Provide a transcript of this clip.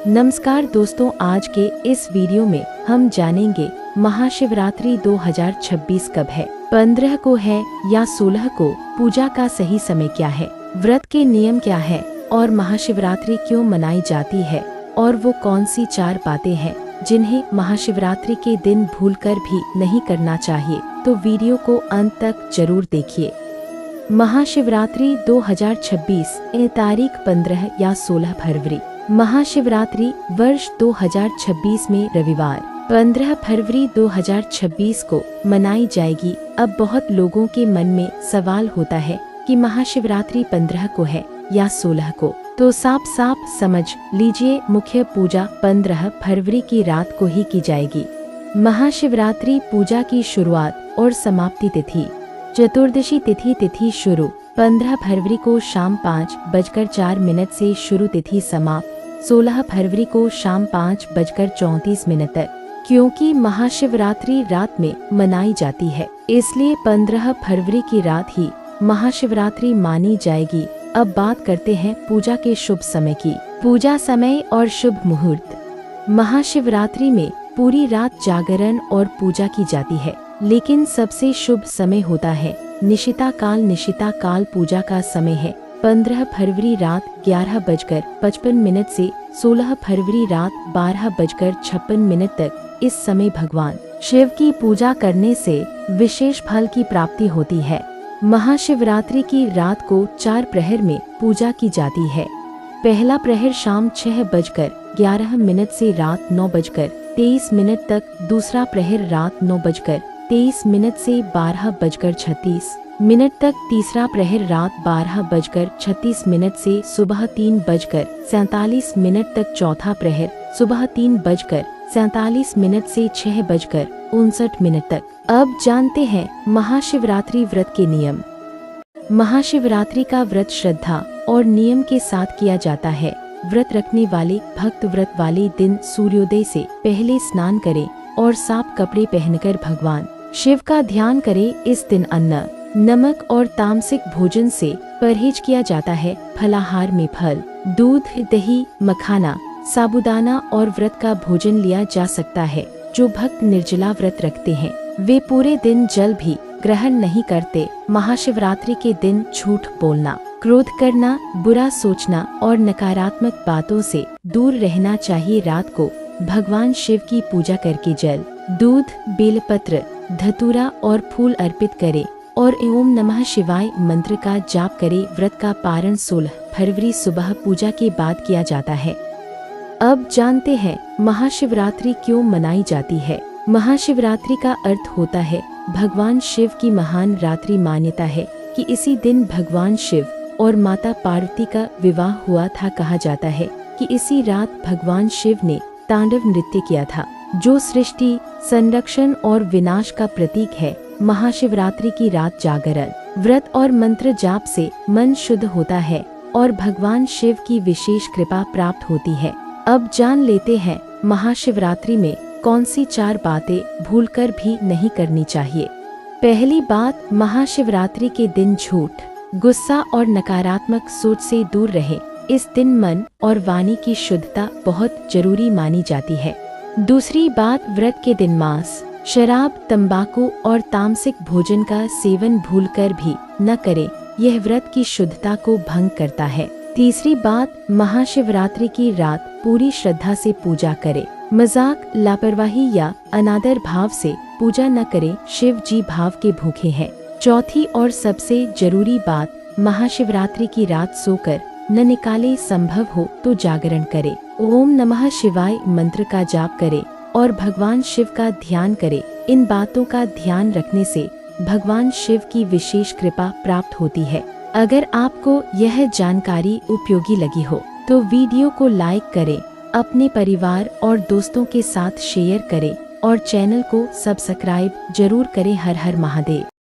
नमस्कार दोस्तों, आज के इस वीडियो में हम जानेंगे महाशिवरात्रि 2026 कब है, 15 को है या 16 को, पूजा का सही समय क्या है, व्रत के नियम क्या है और महाशिवरात्रि क्यों मनाई जाती है और वो कौन सी 4 बातें हैं जिन्हें महाशिवरात्रि के दिन भूलकर भी नहीं करना चाहिए। तो वीडियो को अंत तक जरूर देखिए। महाशिवरात्रि 2026 तारीख 15 या 16 फरवरी। महाशिवरात्रि वर्ष 2026 में रविवार 15 फरवरी 2026 को मनाई जाएगी। अब बहुत लोगों के मन में सवाल होता है कि महाशिवरात्रि 15 को है या 16 को, तो साफ समझ लीजिए, मुख्य पूजा 15 फरवरी की रात को ही की जाएगी। महाशिवरात्रि पूजा की शुरुआत और समाप्ति तिथि। चतुर्दशी तिथि शुरू 15 फरवरी को शाम 5:04 से शुरू, तिथि समाप्त 16 फरवरी को शाम 5:34 तक। क्योंकि महाशिवरात्रि रात में मनाई जाती है, इसलिए 15 फरवरी की रात ही महाशिवरात्रि मानी जाएगी। अब बात करते हैं पूजा के शुभ समय की। पूजा समय और शुभ मुहूर्त। महाशिवरात्रि में पूरी रात जागरण और पूजा की जाती है, लेकिन सबसे शुभ समय होता है निशिता काल। निशिता काल पूजा का समय है 15 फरवरी रात 11:55 से 16 फरवरी रात 12:56 तक। इस समय भगवान शिव की पूजा करने से विशेष फल की प्राप्ति होती है। महाशिवरात्रि की रात को 4 प्रहर में पूजा की जाती है। पहला प्रहर शाम 6:11 से रात 9:23 तक। दूसरा प्रहर रात 9:23 से 12:36 तक। तीसरा प्रहर रात 12:36 से सुबह 3:47 तक। चौथा प्रहर सुबह 3:47 से 6:59 तक। अब जानते हैं महाशिवरात्रि व्रत के नियम। महाशिवरात्रि का व्रत श्रद्धा और नियम के साथ किया जाता है। व्रत रखने वाले भक्त व्रत वाले दिन सूर्योदय से पहले स्नान करें और साफ कपड़े पहनकर भगवान शिव का ध्यान करें। इस दिन अन्न, नमक और तामसिक भोजन से परहेज किया जाता है। फलाहार में फल, दूध, दही, मखाना, साबूदाना और व्रत का भोजन लिया जा सकता है। जो भक्त निर्जला व्रत रखते हैं वे पूरे दिन जल भी ग्रहण नहीं करते। महाशिवरात्रि के दिन झूठ बोलना, क्रोध करना, बुरा सोचना और नकारात्मक बातों से दूर रहना चाहिए। रात को भगवान शिव की पूजा करके जल, दूध, बेलपत्र, धतूरा और फूल अर्पित करें और ओम नमः शिवाय मंत्र का जाप करें। व्रत का पारण 16 फरवरी सुबह पूजा के बाद किया जाता है। अब जानते हैं महाशिवरात्रि क्यों मनाई जाती है। महाशिवरात्रि का अर्थ होता है भगवान शिव की महान रात्रि। मान्यता है कि इसी दिन भगवान शिव और माता पार्वती का विवाह हुआ था। कहा जाता है कि इसी रात भगवान शिव ने तांडव नृत्य किया था, जो सृष्टि, संरक्षण और विनाश का प्रतीक है। महाशिवरात्रि की रात जागरण, व्रत और मंत्र जाप से मन शुद्ध होता है और भगवान शिव की विशेष कृपा प्राप्त होती है। अब जान लेते हैं महाशिवरात्रि में कौन सी 4 बातें भूलकर भी नहीं करनी चाहिए। पहली बात, महाशिवरात्रि के दिन झूठ, गुस्सा और नकारात्मक सोच से दूर रहें। इस दिन मन और वाणी की शुद्धता बहुत जरूरी मानी जाती है। दूसरी बात, व्रत के दिन मांस, शराब, तंबाकू और तामसिक भोजन का सेवन भूलकर भी न करें। यह व्रत की शुद्धता को भंग करता है। तीसरी बात, महाशिवरात्रि की रात पूरी श्रद्धा से पूजा करें। मजाक, लापरवाही या अनादर भाव से पूजा न करें। शिव जी भाव के भूखे हैं। चौथी और सबसे जरूरी बात, महाशिवरात्रि की रात सोकर न निकाले। संभव हो तो जागरण करें, ओम नमः शिवाय मंत्र का जाप करें और भगवान शिव का ध्यान करें। इन बातों का ध्यान रखने से भगवान शिव की विशेष कृपा प्राप्त होती है। अगर आपको यह जानकारी उपयोगी लगी हो तो वीडियो को लाइक करें, अपने परिवार और दोस्तों के साथ शेयर करें और चैनल को सब्सक्राइब जरूर करें। हर हर महादेव।